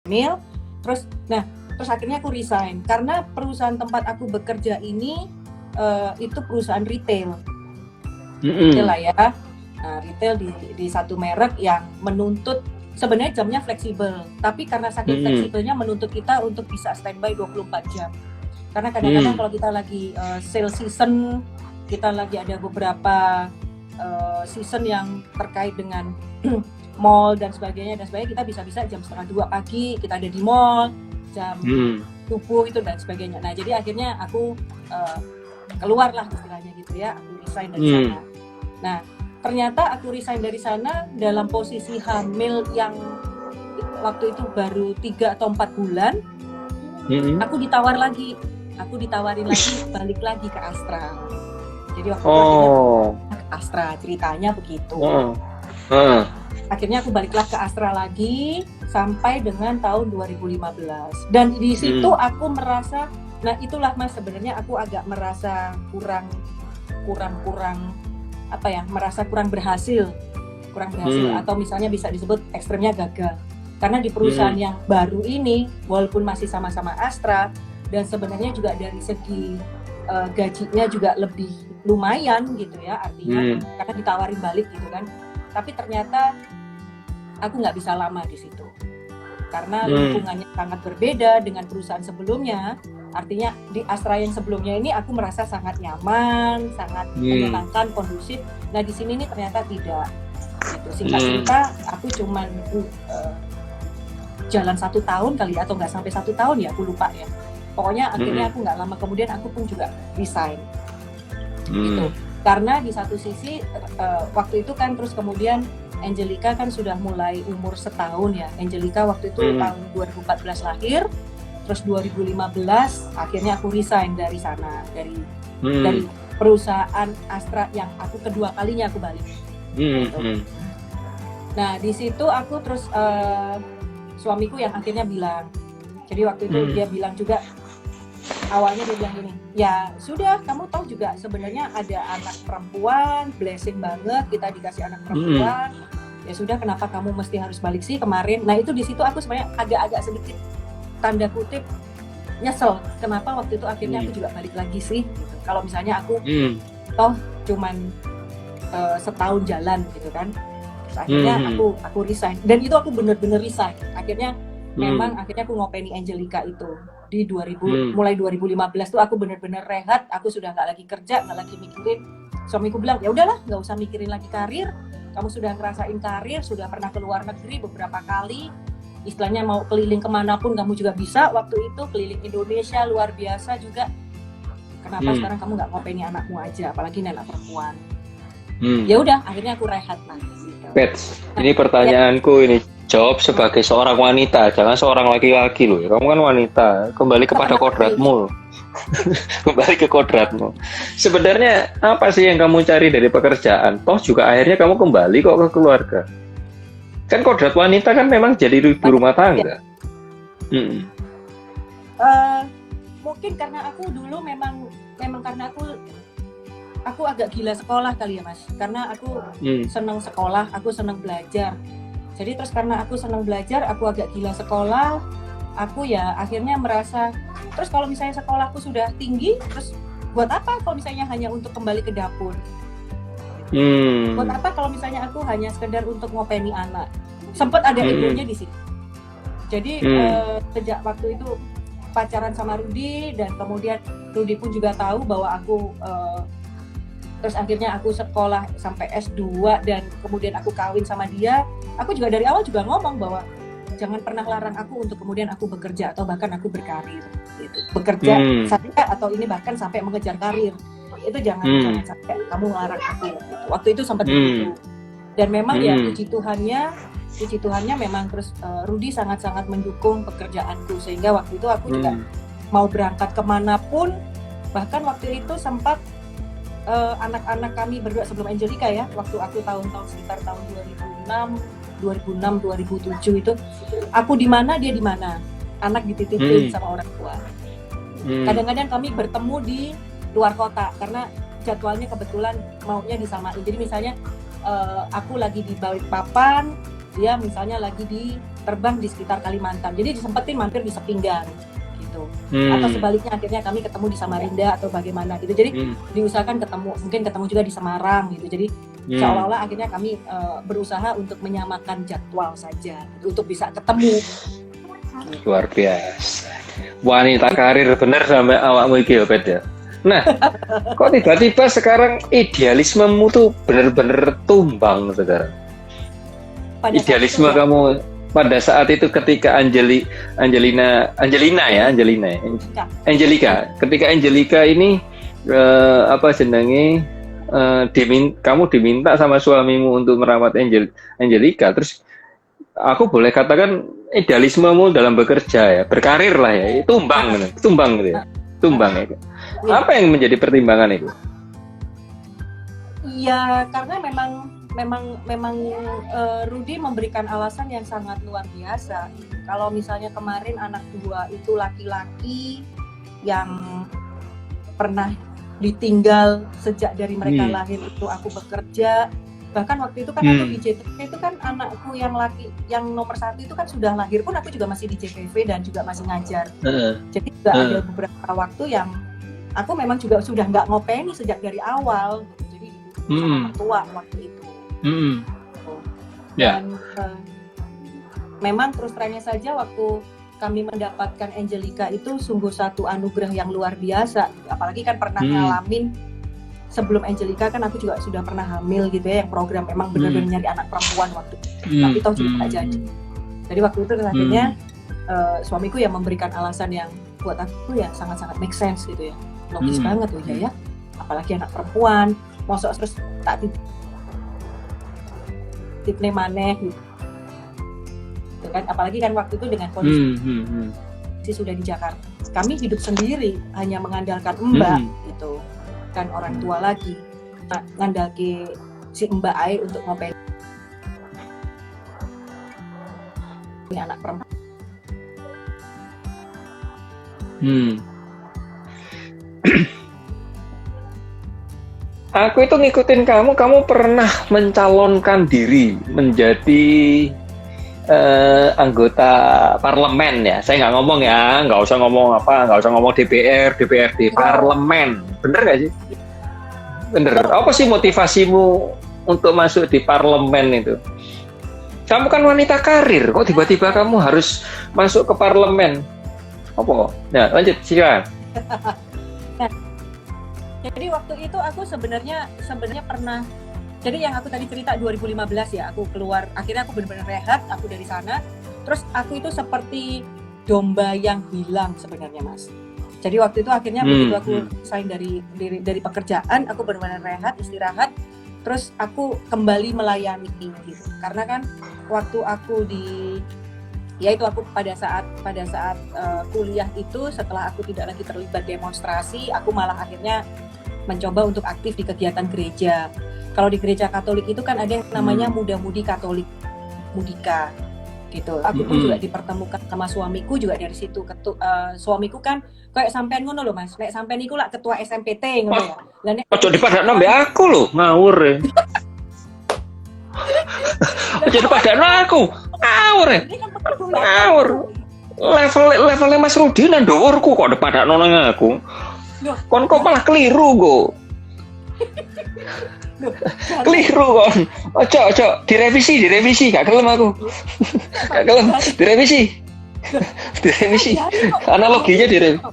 hamil. Terus akhirnya aku resign karena perusahaan tempat aku bekerja ini itu perusahaan retail lah ya. Nah, retail di satu merek yang menuntut sebenarnya jamnya fleksibel, tapi karena saking fleksibelnya menuntut kita untuk bisa standby 24 jam. Karena kadang-kadang kalau kita lagi sale season, kita lagi ada beberapa season yang terkait dengan mall dan sebagainya, kita bisa jam 1:30 pagi kita ada di mall, jam subuh itu dan sebagainya. Nah jadi akhirnya aku keluar lah istilahnya gitu ya, aku resign dari sana. Nah ternyata aku resign dari sana dalam posisi hamil yang waktu itu baru 3 atau 4 bulan. Aku ditawarin lagi balik lagi ke Astra. Jadi waktu itu ke Astra, ceritanya begitu. Akhirnya aku baliklah ke Astra lagi sampai dengan tahun 2015. Dan di situ aku merasa, nah itulah Mas sebenarnya aku agak merasa kurang apa ya, merasa kurang berhasil atau misalnya bisa disebut ekstremnya gagal. Karena di perusahaan yang baru ini, walaupun masih sama-sama Astra dan sebenarnya juga dari segi gajinya juga lebih lumayan gitu ya, artinya karena ditawarin balik gitu kan. Tapi ternyata aku nggak bisa lama di situ karena lingkungannya sangat berbeda dengan perusahaan sebelumnya. Artinya di Astra yang sebelumnya ini aku merasa sangat nyaman, sangat menyenangkan, kondusif. Nah di sini nih ternyata tidak. Gitu. Singkat cerita, aku cuman jalan 1 tahun kali atau nggak sampai 1 tahun ya, aku lupa ya. Pokoknya akhirnya aku nggak lama kemudian aku pun juga resign. Gitu. Karena di satu sisi waktu itu kan terus kemudian Angelica kan sudah mulai umur setahun ya. Angelica waktu itu tahun 2014 lahir, terus 2015 akhirnya aku resign dari sana, dari perusahaan Astra yang aku kedua kalinya aku balik. Gitu. Nah di situ aku terus suamiku yang akhirnya bilang, jadi waktu itu dia bilang juga, awalnya dia bilang gini, ya sudah kamu tahu juga sebenarnya ada anak perempuan, blessing banget kita dikasih anak perempuan, ya sudah kenapa kamu mesti harus balik sih kemarin. Nah itu di situ aku sebenarnya agak-agak sedikit tanda kutip nyesel, kenapa waktu itu akhirnya aku juga balik lagi sih gitu. Kalau misalnya aku toh cuman setahun jalan gitu kan. Terus akhirnya aku resign dan itu aku bener-bener resign. Akhirnya memang akhirnya aku ngopeni Angelica itu di mulai 2015 tuh aku bener-bener rehat, aku sudah nggak lagi kerja, nggak lagi mikirin. Suamiku bilang ya udahlah nggak usah mikirin lagi karir, kamu sudah ngerasain karir, sudah pernah ke luar negeri beberapa kali, istilahnya mau keliling kemanapun kamu juga bisa waktu itu, keliling Indonesia luar biasa juga. Kenapa sekarang kamu nggak ngopeni anakmu aja, apalagi anak perempuan. Ya udah akhirnya aku rehat lah gitu. Pets, ini pertanyaanku ini, jawab sebagai seorang wanita, jangan seorang laki-laki loh. Kamu kan wanita, kembali kepada kodratmu. Kembali ke kodratmu. Sebenarnya apa sih yang kamu cari dari pekerjaan? Toh juga akhirnya kamu kembali kok ke keluarga. Kan kodrat wanita kan memang jadi ibu rumah tangga. Mungkin karena aku dulu memang karena aku agak gila sekolah kali ya Mas. Karena aku senang sekolah, aku senang belajar. Jadi terus karena aku senang belajar, aku agak gila sekolah, aku ya akhirnya merasa, terus kalau misalnya sekolahku sudah tinggi, terus buat apa kalau misalnya hanya untuk kembali ke dapur? Buat apa kalau misalnya aku hanya sekedar untuk ngopeni anak? Sempat ada egonya di situ. Jadi sejak waktu itu pacaran sama Rudy, dan kemudian Rudy pun juga tahu bahwa aku terus akhirnya aku sekolah sampai S2 dan kemudian aku kawin sama dia. Aku juga dari awal juga ngomong bahwa jangan pernah larang aku untuk kemudian aku bekerja atau bahkan aku berkarir gitu. Bekerja sampai atau ini bahkan sampai mengejar karir. Itu jangan sampai kamu larang aku gitu. Waktu itu sempat begitu. Dan memang ya puji Tuhannya memang terus Rudy sangat-sangat mendukung pekerjaanku, sehingga waktu itu aku juga mau berangkat kemanapun. Bahkan waktu itu sempat anak-anak kami berdua sebelum Angelica ya, waktu aku tahun-tahun sekitar tahun 2006, 2007 itu, aku di mana dia di mana, anak dititipin sama orang tua. Kadang-kadang kami bertemu di luar kota karena jadwalnya kebetulan maunya disamain. Jadi misalnya aku lagi di Balikpapan, dia misalnya lagi di terbang di sekitar Kalimantan. Jadi disempetin mampir di Sepinggan gitu. Atau sebaliknya akhirnya kami ketemu di Samarinda atau bagaimana gitu. Jadi diusahakan mungkin ketemu juga di Semarang gitu. Jadi seolah-olah akhirnya kami berusaha untuk menyamakan jadwal saja gitu, untuk bisa ketemu. Luar biasa. Wanita karir bener sampai awakmu iki ya. Nah, kok tiba-tiba sekarang idealismemu tuh bener-bener tumbang sekarang. Idealisme kamu pada saat itu ketika Angelika, ketika Angelika ini kamu diminta sama suamimu untuk merawat Angelika, terus aku boleh katakan idealismemu dalam bekerja ya, berkarir lah ya, tumbang gitu ya. Apa yang menjadi pertimbangan itu? Ya karena memang Rudy memberikan alasan yang sangat luar biasa. Kalau misalnya kemarin anak 2 itu laki-laki yang pernah ditinggal sejak dari mereka lahir itu aku bekerja. Bahkan waktu itu kan aku di JTV itu kan anakku yang nomor 1 itu kan sudah lahir pun aku juga masih di JTV dan juga masih ngajar. Jadi juga ada beberapa waktu yang aku memang juga sudah nggak ngopeni sejak dari awal gitu. Jadi sama tua waktu itu. Dan memang terus terangnya saja waktu kami mendapatkan Angelika itu sungguh satu anugerah yang luar biasa. Apalagi kan pernah ngalamin sebelum Angelika kan aku juga sudah pernah hamil gitu ya, yang program memang benar-benar nyari anak perempuan waktu itu. Tapi toh juga nggak jadi. Jadi waktu itu akhirnya suamiku yang memberikan alasan yang buat aku ya sangat-sangat make sense gitu ya. Logis banget tuh ya. Apalagi anak perempuan, mosok terus tak titipne maneh gitu. Kan apalagi kan waktu itu dengan kondisi sudah di Jakarta. Kami hidup sendiri hanya mengandalkan Mbak gitu. Kan orang tua lagi ngandalke si Mbak Ai untuk ngopeni anak perempuan. Aku itu ngikutin kamu pernah mencalonkan diri menjadi anggota parlemen ya. Saya nggak ngomong ya, nggak usah ngomong DPRD, parlemen. Bener nggak sih? Bener. Apa sih motivasimu untuk masuk di parlemen itu? Kamu kan wanita karir, kok tiba-tiba kamu harus masuk ke parlemen? Apa? Nah, lanjut, silakan. Jadi waktu itu aku sebenarnya pernah. Jadi yang aku tadi cerita 2015 ya, aku keluar, akhirnya aku benar-benar rehat, aku dari sana. Terus aku itu seperti domba yang hilang sebenarnya, Mas. Jadi waktu itu akhirnya begitu aku resign dari pekerjaan, aku benar-benar rehat, istirahat. Terus aku kembali melayani gitu. Karena kan waktu aku aku pada saat kuliah itu, setelah aku tidak lagi terlibat demonstrasi, aku malah akhirnya mencoba untuk aktif di kegiatan gereja. Kalau di gereja Katolik itu kan ada yang namanya muda-mudi Katolik, Mudika gitu. Aku pun juga dipertemukan sama suamiku juga dari situ. Suamiku kan kayak sampean ngono lho Mas. Nek sampean iku lak ketua SMPT ngono ya. Lah nek ojo dipadakno mbek aku lho, ngawur. Ojo dipadakno aku. Ngawur. Ngawur. Levelnya Mas Rudi nang dhuwurku kok dipadakno nang aku. Kon kok malah keliru kok. Keliru kon. Ojo direvisi gak gelem aku. Gak gelem direvisi. Analoginya direvisi.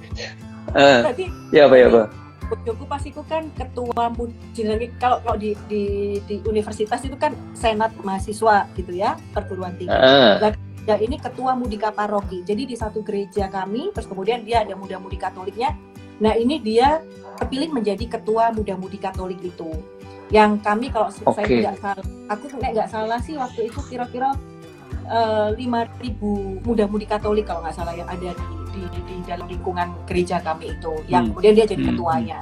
Ya apa? Bojoku pasiku kan ketua kalau di universitas itu kan senat mahasiswa gitu ya, perguruan tinggi. Ya ini ketua Mudika Paroki. Jadi di satu gereja kami, terus kemudian dia ada muda-mudi Katoliknya. Nah ini dia terpilih menjadi ketua muda-mudi Katolik itu. Yang kami kalau saya tidak salah, aku nggak salah sih waktu itu kira-kira 5.000 muda-mudi Katolik kalau nggak salah yang ada di dalam lingkungan gereja kami itu. Yang kemudian dia jadi ketuanya.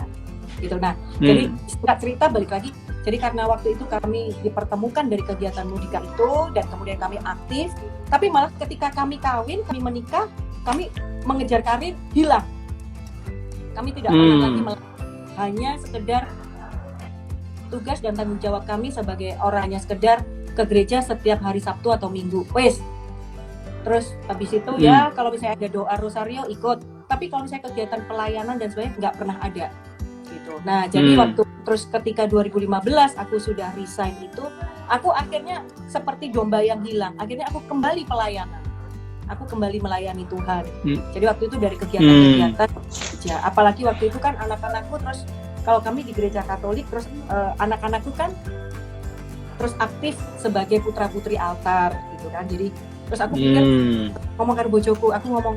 Gitu. Nah, jadi singkat cerita balik lagi. Jadi karena waktu itu kami dipertemukan dari kegiatan Mudika itu dan kemudian kami aktif. Tapi malah ketika kami kawin, kami menikah, kami mengejar karir hilang. Kami tidak pernah lagi hanya sekedar tugas dan tanggung jawab kami sebagai orangnya sekedar ke gereja setiap hari Sabtu atau Minggu. Wes, Terus habis itu ya kalau misalnya ada doa rosario ikut, tapi kalau misalnya kegiatan pelayanan dan sebagainya nggak pernah ada gitu. Nah jadi waktu terus ketika 2015 aku sudah resign itu, aku akhirnya seperti domba yang hilang. Akhirnya aku kembali pelayanan, aku kembali melayani Tuhan. Jadi waktu itu dari kegiatan-kegiatan ya, apalagi waktu itu kan anak-anakku, terus kalau kami di gereja Katolik terus anak-anakku kan terus aktif sebagai putra-putri altar gitu kan. Jadi terus aku pikir ngomong ke bojoku, aku ngomong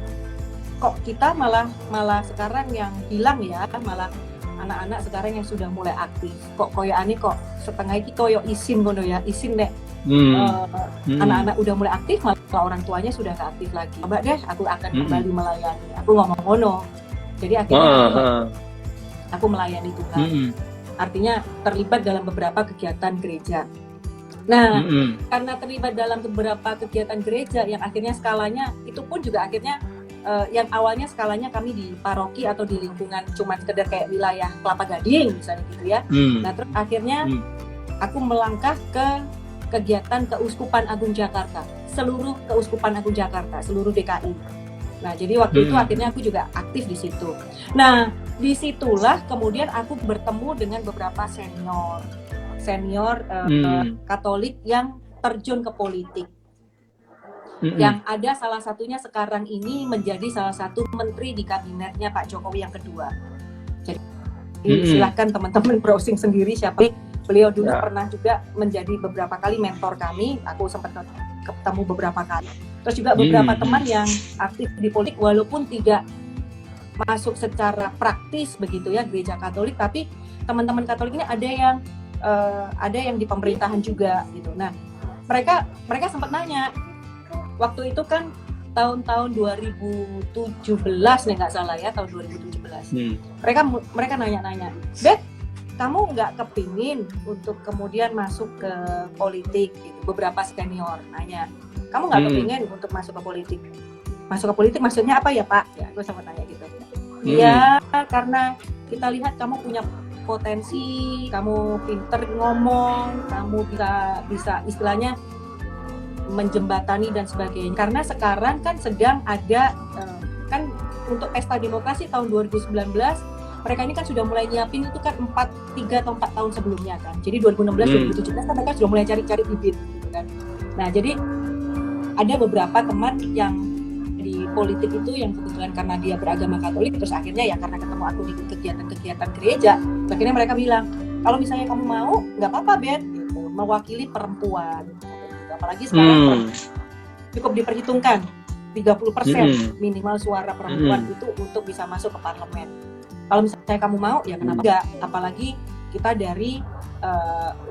kok kita malah sekarang yang hilang ya, malah anak-anak sekarang yang sudah mulai aktif. Kok koyo aneh kok setengah iki koyo isin ngono ya, isin nek anak-anak udah mulai aktif malah orang tuanya sudah gak aktif lagi. Coba deh aku akan kembali melayani. Aku ngomong ngono. Jadi akhirnya aku melayani Tuhan. Artinya terlibat dalam beberapa kegiatan gereja. Nah, karena terlibat dalam beberapa kegiatan gereja yang akhirnya skalanya itu pun juga akhirnya yang awalnya skalanya kami di paroki atau di lingkungan cuma sekedar kayak wilayah Kelapa Gading misalnya gitu ya. Nah, terus akhirnya aku melangkah ke kegiatan Keuskupan Agung Jakarta, seluruh Keuskupan Agung Jakarta, seluruh DKI. Nah, jadi waktu itu akhirnya aku juga aktif di situ. Nah, disitulah kemudian aku bertemu dengan beberapa senior Katolik yang terjun ke politik. Yang ada salah satunya sekarang ini menjadi salah satu menteri di kabinetnya Pak Jokowi yang kedua. Jadi silahkan teman-teman browsing sendiri siapa. Beliau dulu pernah juga menjadi beberapa kali mentor kami. Aku sempat ketemu beberapa kali. Terus juga beberapa teman yang aktif di politik walaupun tidak masuk secara praktis begitu ya gereja Katolik, tapi teman-teman Katolik ini ada yang di pemerintahan juga gitu. Nah, mereka sempat nanya waktu itu kan tahun 2017 nih nggak salah ya, tahun 2017. Mereka nanya, "Bet, kamu nggak kepingin untuk kemudian masuk ke politik?" Gitu. Beberapa senior nanya, "Kamu nggak kepingin untuk masuk ke politik?" Masuk ke politik maksudnya apa ya Pak? Ya, aku sempat nanya gitu. Iya, karena kita lihat kamu punya potensi, kamu pinter ngomong, kamu bisa istilahnya menjembatani dan sebagainya. Karena sekarang kan sedang ada kan untuk pesta demokrasi tahun 2019, mereka ini kan sudah mulai nyiapin itu kan 3 atau 4 tahun sebelumnya kan. Jadi 2016 2017 kan mereka sudah mulai cari-cari bibit gitu kan. Nah, jadi ada beberapa teman yang di politik itu yang kebetulan karena dia beragama Katolik, terus akhirnya ya karena ketemu aku di kegiatan-kegiatan gereja, akhirnya mereka bilang, kalau misalnya kamu mau, nggak apa-apa Bet, gitu, mewakili perempuan, gitu. Apalagi sekarang cukup diperhitungkan 30% minimal suara perempuan itu untuk bisa masuk ke parlemen. Kalau misalnya kamu mau, ya kenapa enggak? Apalagi kita dari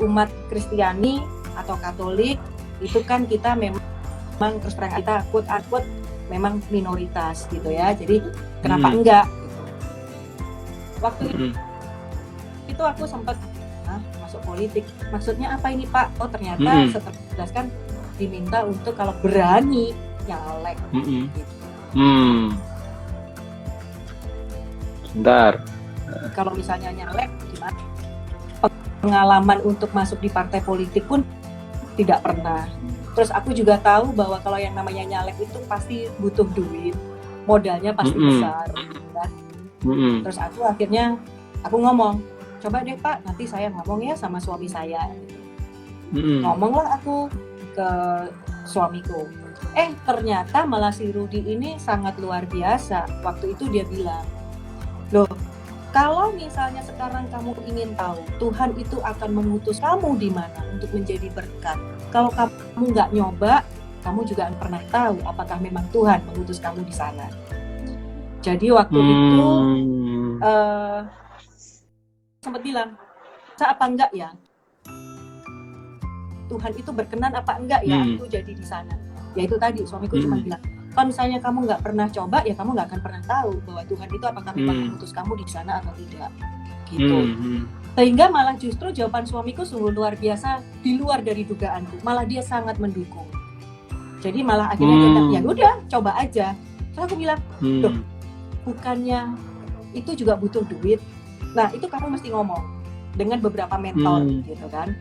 umat Kristiani atau Katolik itu kan kita memang terus terang kita quote-unquote memang minoritas gitu ya, jadi kenapa enggak gitu. Waktu itu aku sempat masuk politik, maksudnya apa ini Pak? Oh ternyata setelah dijelaskan diminta untuk kalau berani nyalek gitu. Bentar, kalau misalnya nyalek gimana? Pengalaman untuk masuk di partai politik pun tidak pernah. Terus aku juga tahu bahwa kalau yang namanya nyalek itu pasti butuh duit, modalnya pasti besar, kan? Terus aku ngomong, coba deh Pak, nanti saya ngomong ya sama suami saya. Ngomonglah aku ke suamiku. Ternyata malah si Rudi ini sangat luar biasa. Waktu itu dia bilang, loh, kalau misalnya sekarang kamu ingin tahu Tuhan itu akan mengutus kamu di mana untuk menjadi berkat. Kalau kamu nggak nyoba, kamu juga akan pernah tahu apakah memang Tuhan mengutus kamu di sana. Jadi waktu itu sempat bilang, apa enggak ya? Tuhan itu berkenan apa enggak ya aku jadi di sana? Ya itu tadi suamiku cuma bilang, kalau misalnya kamu nggak pernah coba, ya kamu nggak akan pernah tahu bahwa Tuhan itu apakah memang mengutus kamu di sana atau tidak. Gitu. Sehingga malah justru jawaban suamiku sungguh luar biasa, di luar dari dugaanku. Malah dia sangat mendukung. Jadi malah akhirnya dia bilang, ya udah, coba aja. Terus aku bilang, loh, bukannya itu juga butuh duit. Nah, itu kamu mesti ngomong dengan beberapa mentor gitu kan.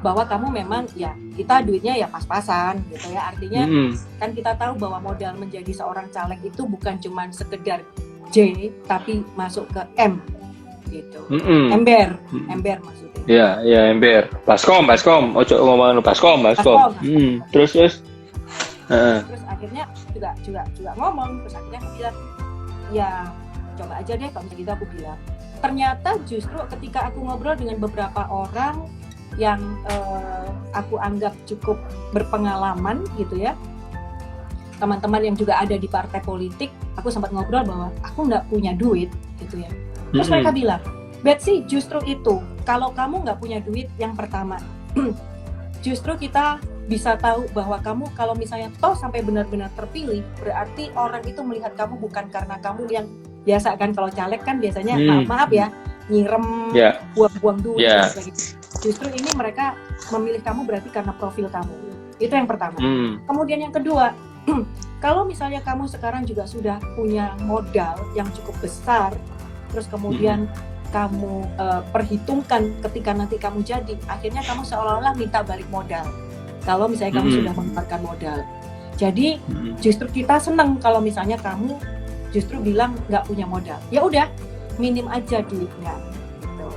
bahwa kamu memang ya kita duitnya ya pas-pasan gitu ya, artinya kan kita tahu bahwa modal menjadi seorang caleg itu bukan cuma sekedar J tapi masuk ke M gitu, ember maksudnya. Ya ember, baskom, ojo ngomong baskom. Terus terus akhirnya juga ngomong, terus akhirnya aku bilang ya coba aja deh kalau gitu, aku bilang. Ternyata justru ketika aku ngobrol dengan beberapa orang yang aku anggap cukup berpengalaman gitu ya, teman-teman yang juga ada di partai politik, aku sempat ngobrol bahwa aku nggak punya duit gitu ya. Terus mereka bilang, Betsy, justru itu, kalau kamu nggak punya duit, yang pertama, justru kita bisa tahu bahwa kamu kalau misalnya toh sampai benar-benar terpilih, berarti orang itu melihat kamu bukan karena kamu yang biasa kan, kalau caleg kan biasanya maaf ya, nyirem, buang-buang duit dan sebagainya. Justru ini mereka memilih kamu berarti karena profil kamu. Itu yang pertama. Kemudian yang kedua, kalau misalnya kamu sekarang juga sudah punya modal yang cukup besar, terus kemudian kamu perhitungkan ketika nanti kamu jadi, akhirnya kamu seolah-olah minta balik modal. Kalau misalnya kamu sudah mengeluarkan modal. Jadi justru kita senang kalau misalnya kamu justru bilang nggak punya modal. Ya udah, minim aja duitnya. Gitu.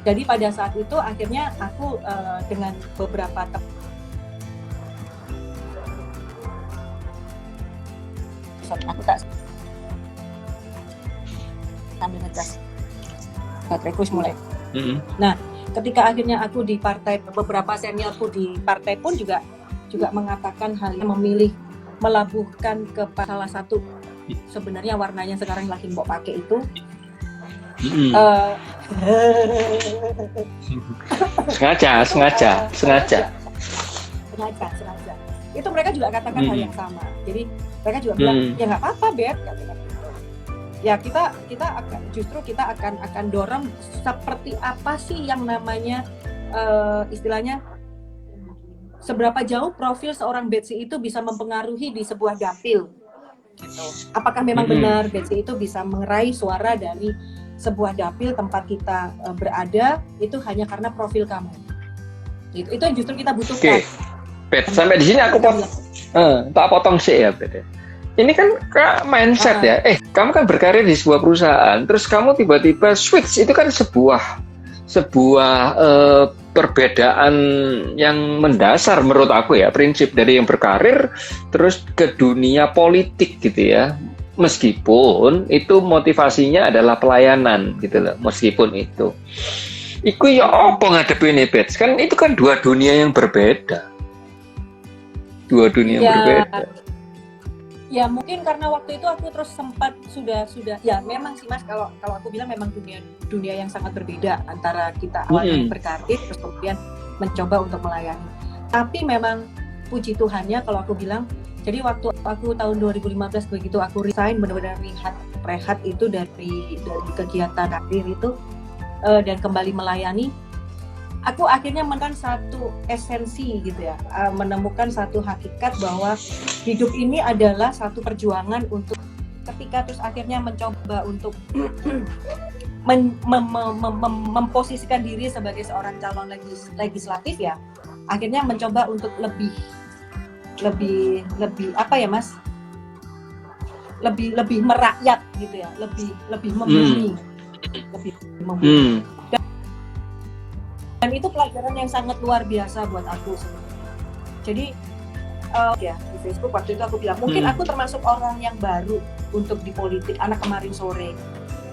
Jadi pada saat itu akhirnya aku dengan beberapa aku tak sambil ngecas bateraiku mulai. Nah, ketika akhirnya aku di partai, beberapa seniorku di partai pun juga mengatakan hal yang memilih melabuhkan ke salah satu sebenarnya warnanya sekarang lagi mau pakai itu. Sengaja. Itu mereka juga katakan hal yang sama. Jadi mereka juga bilang ya nggak apa-apa, Bet. Ya kita akan dorong seperti apa sih yang namanya istilahnya seberapa jauh profil seorang Betsy itu bisa mempengaruhi di sebuah dapil gitu. Apakah memang benar Betsy itu bisa mengerai suara dari sebuah dapil tempat kita berada itu hanya karena profil kamu gitu. Itu yang justru kita butuhkan. Bet, sampai di sini aku tak potong sih ya, Bet. Ini kan mindset ya. Kamu kan berkarir di sebuah perusahaan, terus kamu tiba-tiba switch, itu kan sebuah perbedaan yang mendasar menurut aku ya, prinsip dari yang berkarir terus ke dunia politik gitu ya. Meskipun itu motivasinya adalah pelayanan gitu loh, meskipun itu. Iku ya apa ngadepi ini, Bet? Kan itu kan dua dunia yang berbeda. Berbeda. Ya mungkin karena waktu itu aku terus sempat sudah ya memang sih Mas, kalau aku bilang memang dunia yang sangat berbeda antara kita awalnya berkarir terus kemudian mencoba untuk melayani. Tapi memang puji Tuhannya kalau aku bilang, jadi waktu aku tahun 2015 begitu aku resign, benar-benar rehat itu dari kegiatan karir itu dan kembali melayani, aku akhirnya menemukan satu esensi gitu ya, menemukan satu hakikat bahwa hidup ini adalah satu perjuangan untuk ketika terus akhirnya mencoba untuk memposisikan diri sebagai seorang calon legislatif ya, akhirnya mencoba untuk lebih apa ya Mas, lebih merakyat gitu ya, lebih membumi, dan itu pelajaran yang sangat luar biasa buat aku sebenarnya. Jadi ya di Facebook waktu itu aku bilang mungkin aku termasuk orang yang baru untuk di politik, anak kemarin sore.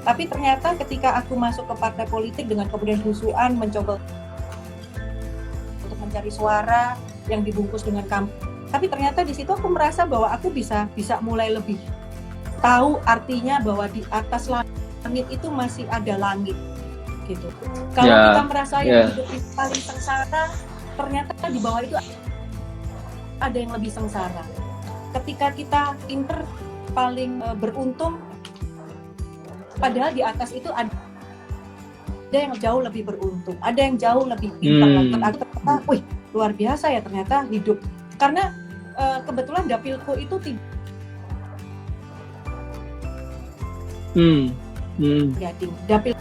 Tapi ternyata ketika aku masuk ke partai politik dengan kemudian husuan mencoba untuk mencari suara yang dibungkus dengan tapi ternyata di situ aku merasa bahwa aku bisa mulai lebih tahu artinya bahwa di atas langit itu masih ada langit. Gitu. Kalau kita merasa yang hidup itu paling sengsara, ternyata di bawah itu ada yang lebih sengsara. Ketika kita pinter paling beruntung, padahal di atas itu ada yang jauh lebih beruntung, ada yang jauh lebih pintar. Ternyata, wih luar biasa ya ternyata hidup. Karena kebetulan dapilku itu dapil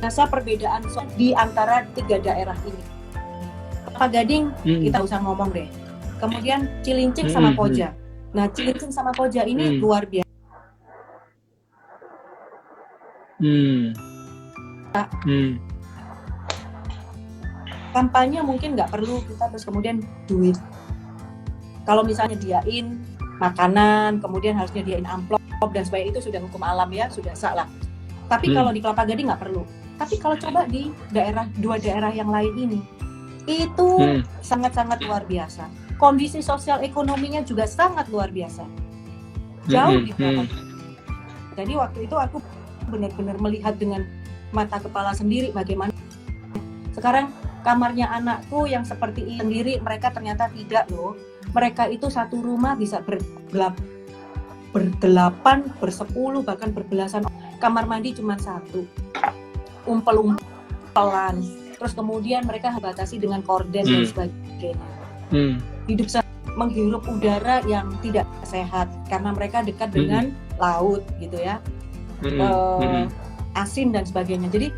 Rasa perbedaan di antara 3 daerah ini. Kelapa Gading kita usah ngomong deh. Kemudian Cilincing sama Koja. Nah, Cilincing sama Koja ini luar biasa. Kampanye mungkin nggak perlu kita terus kemudian duit. Kalau misalnya diain makanan, kemudian harus nyediain amplop dan sebagainya, itu sudah hukum alam ya, sudah sah lah. Tapi kalau di Kelapa Gading nggak perlu. Tapi kalau coba di 2 daerah yang lain ini, itu sangat-sangat luar biasa. Kondisi sosial ekonominya juga sangat luar biasa. Jauh di belakang. Jadi waktu itu aku benar-benar melihat dengan mata kepala sendiri bagaimana sekarang kamarnya anakku yang seperti ini sendiri, mereka ternyata tidak loh. Mereka itu satu rumah bisa berdelapan, bersepuluh, bahkan berbelasan. Kamar mandi cuma 1. Umpel-umpelan. Terus kemudian mereka batasi dengan korden dan sebagainya. Hidup menghirup udara yang tidak sehat karena mereka dekat dengan laut gitu ya. Asin dan sebagainya. Jadi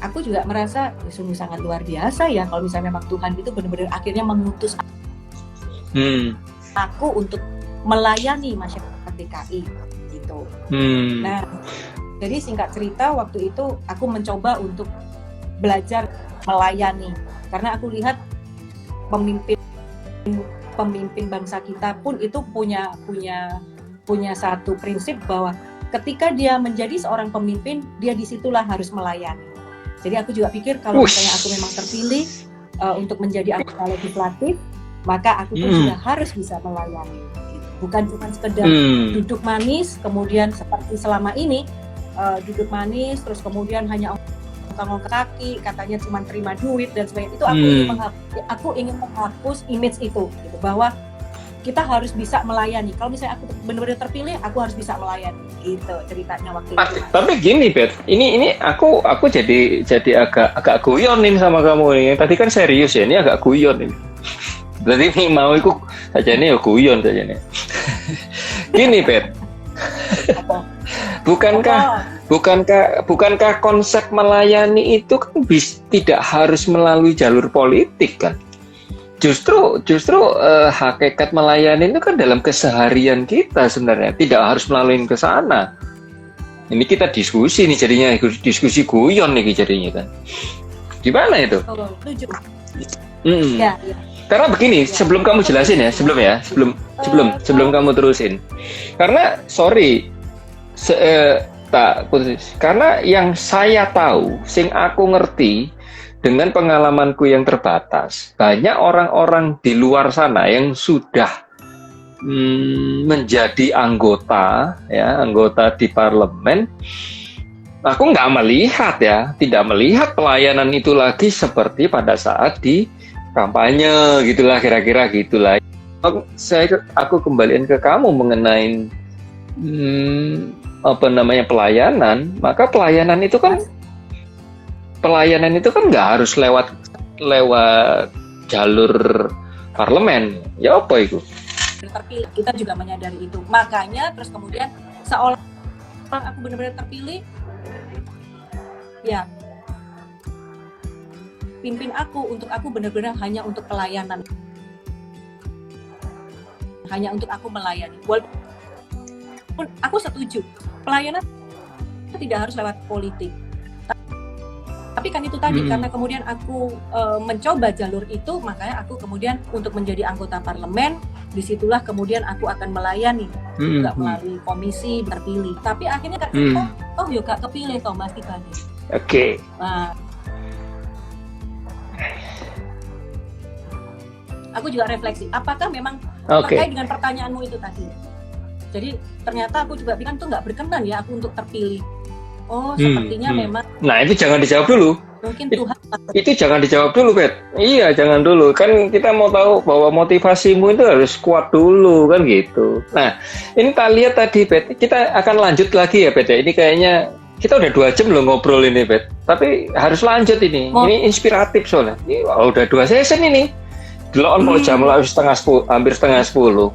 aku juga merasa sungguh sangat luar biasa ya kalau misalnya memang Tuhan itu benar-benar akhirnya mengutus aku untuk melayani masyarakat DKI gitu. Nah, jadi singkat cerita waktu itu aku mencoba untuk belajar melayani karena aku lihat pemimpin bangsa kita pun itu punya satu prinsip bahwa ketika dia menjadi seorang pemimpin, dia disitulah harus melayani. Jadi aku juga pikir kalau misalnya aku memang terpilih untuk menjadi anggota legislatif, maka aku pun juga harus bisa melayani. Bukan cuma sekedar duduk manis, kemudian seperti selama ini duduk manis, terus kemudian hanya ngongkong kaki, katanya cuma terima duit dan sebagainya. Itu aku ingin menghapus image itu, gitu, bahwa kita harus bisa melayani. Kalau misalnya aku benar-benar terpilih, aku harus bisa melayani. Gitu ceritanya waktu itu. Tapi gini, Bet, ini aku jadi agak guyon nih sama kamu ini. Tadi kan serius ya, ini agak guyon ini. Berarti ini mau ikut saja ini ya guyon saja nih. Gini, Bet. Bukankah konsep melayani itu kan tidak harus melalui jalur politik kan? Justru hakikat melayani itu kan dalam keseharian kita sebenarnya, tidak harus melalui ke sana. Ini kita diskusi nih jadinya, diskusi guyon nih jadinya kan. Gimana itu? Ya. Karena begini, sebelum kamu jelasin ya, sebelum kamu terusin. Karena karena yang saya tahu, sing aku ngerti dengan pengalamanku yang terbatas, banyak orang-orang di luar sana yang sudah menjadi anggota di parlemen. Aku tidak melihat pelayanan itu lagi seperti pada saat di kampanye gitulah, kira-kira gitulah. Aku kembaliin ke kamu mengenai pelayanan, maka pelayanan itu kan nggak harus lewat jalur parlemen. Ya apa itu? Terpilih, kita juga menyadari itu. Makanya terus kemudian seolah aku benar-benar terpilih, ya pimpin aku benar-benar hanya untuk pelayanan, hanya untuk aku melayani. Walaupun aku setuju pelayanan tidak harus lewat politik. Tapi kan itu tadi, karena kemudian aku mencoba jalur itu, makanya aku kemudian untuk menjadi anggota parlemen, disitulah kemudian aku akan melayani, juga melalui komisi terpilih. Tapi akhirnya Kak Cinta, gak kepilih Mas Tibani. Oke. Nah, aku juga refleksi, apakah memang terkait dengan pertanyaanmu itu tadi. Jadi ternyata aku juga bilang tuh nggak berkenan ya aku untuk terpilih. Oh, sepertinya memang. Nah, itu jangan dijawab dulu. Mungkin Tuhan. Itu jangan dijawab dulu, Bet. Iya, jangan dulu. Kan kita mau tahu bahwa motivasimu itu harus kuat dulu, kan gitu. Nah, ini kita lihat tadi, Bet. Kita akan lanjut lagi ya, Bet. Ini kayaknya kita udah 2 jam loh ngobrol ini, Bet. Tapi harus lanjut ini. Ini inspiratif soalnya. Ini udah 2 session ini. Delon mau jam hampir setengah 10.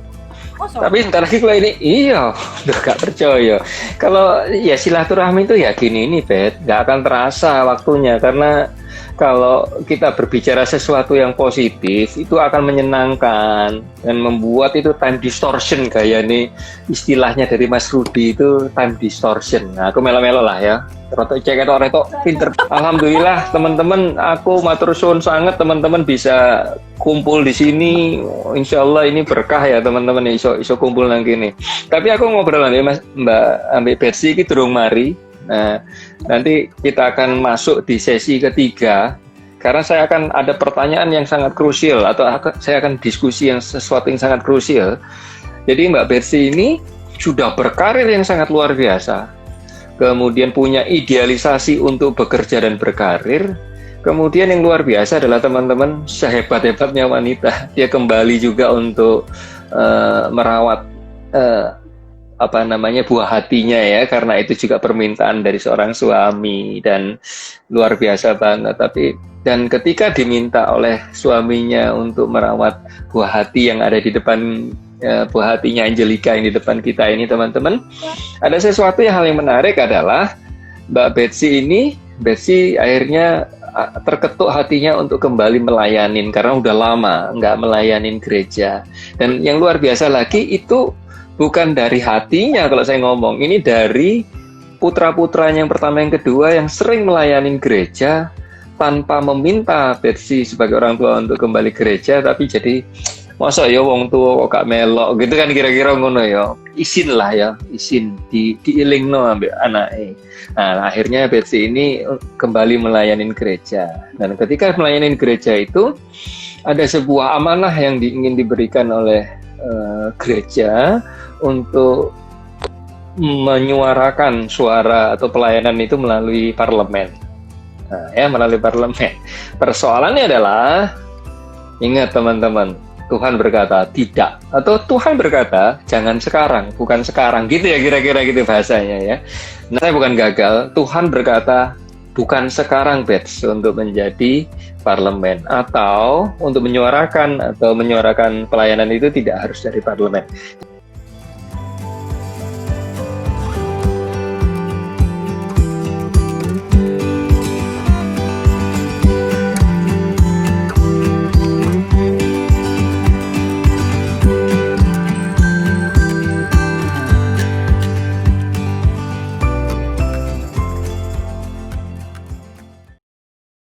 Tapi ntar lagi kalau ini, iya, udah gak percaya. Kalau ya silaturahmi itu ya gini ini, Bet, nggak akan terasa waktunya karena kalau kita berbicara sesuatu yang positif itu akan menyenangkan dan membuat itu time distortion kayak nih istilahnya dari Mas Rudi itu time distortion. Nah, aku melo-melo lah ya. Rotok cek itu retok pinter. Alhamdulillah teman-teman, aku matur suwun sangat teman-teman bisa kumpul di sini. Insya Allah ini berkah ya teman-teman iso kumpul nang kene. Tapi aku ngobrol nanti Mas Mbak Ambil Bersi iki durung mari. Nah, nanti kita akan masuk di sesi ketiga karena saya akan ada pertanyaan yang sangat krusial atau saya akan diskusi yang sesuatu yang sangat krusial. Jadi Mbak Bersi ini sudah berkarir yang sangat luar biasa, kemudian punya idealisasi untuk bekerja dan berkarir. Kemudian yang luar biasa adalah teman-teman sehebat-hebatnya wanita, dia kembali juga untuk merawat buah hatinya ya, karena itu juga permintaan dari seorang suami dan luar biasa banget. Dan ketika diminta oleh suaminya untuk merawat buah hati yang ada di depan buah hatinya Angelica yang di depan kita ini teman-teman, ada sesuatu yang hal yang menarik adalah Mbak Betsy akhirnya terketuk hatinya untuk kembali melayanin karena udah lama nggak melayanin gereja. Dan yang luar biasa lagi itu bukan dari hatinya kalau saya ngomong, ini dari putra-putranya yang pertama yang kedua yang sering melayani gereja tanpa meminta Betsy sebagai orang tua untuk kembali gereja, tapi jadi masa ya wong tua kok gak melok gitu kan, kira-kira ngono ya, isin lah ya, isin diilingno ambek anake. Nah akhirnya Betsy ini kembali melayani gereja, dan ketika melayani gereja itu ada sebuah amanah yang ingin diberikan oleh gereja untuk menyuarakan suara atau pelayanan itu melalui parlemen. Nah, ya melalui parlemen. Persoalannya adalah, ingat teman-teman, Tuhan berkata tidak, atau Tuhan berkata jangan sekarang, bukan sekarang, gitu ya kira-kira gitu bahasanya ya. Nah, saya bukan gagal, Tuhan berkata bukan sekarang Bets untuk menjadi parlemen, atau untuk menyuarakan pelayanan itu tidak harus dari parlemen.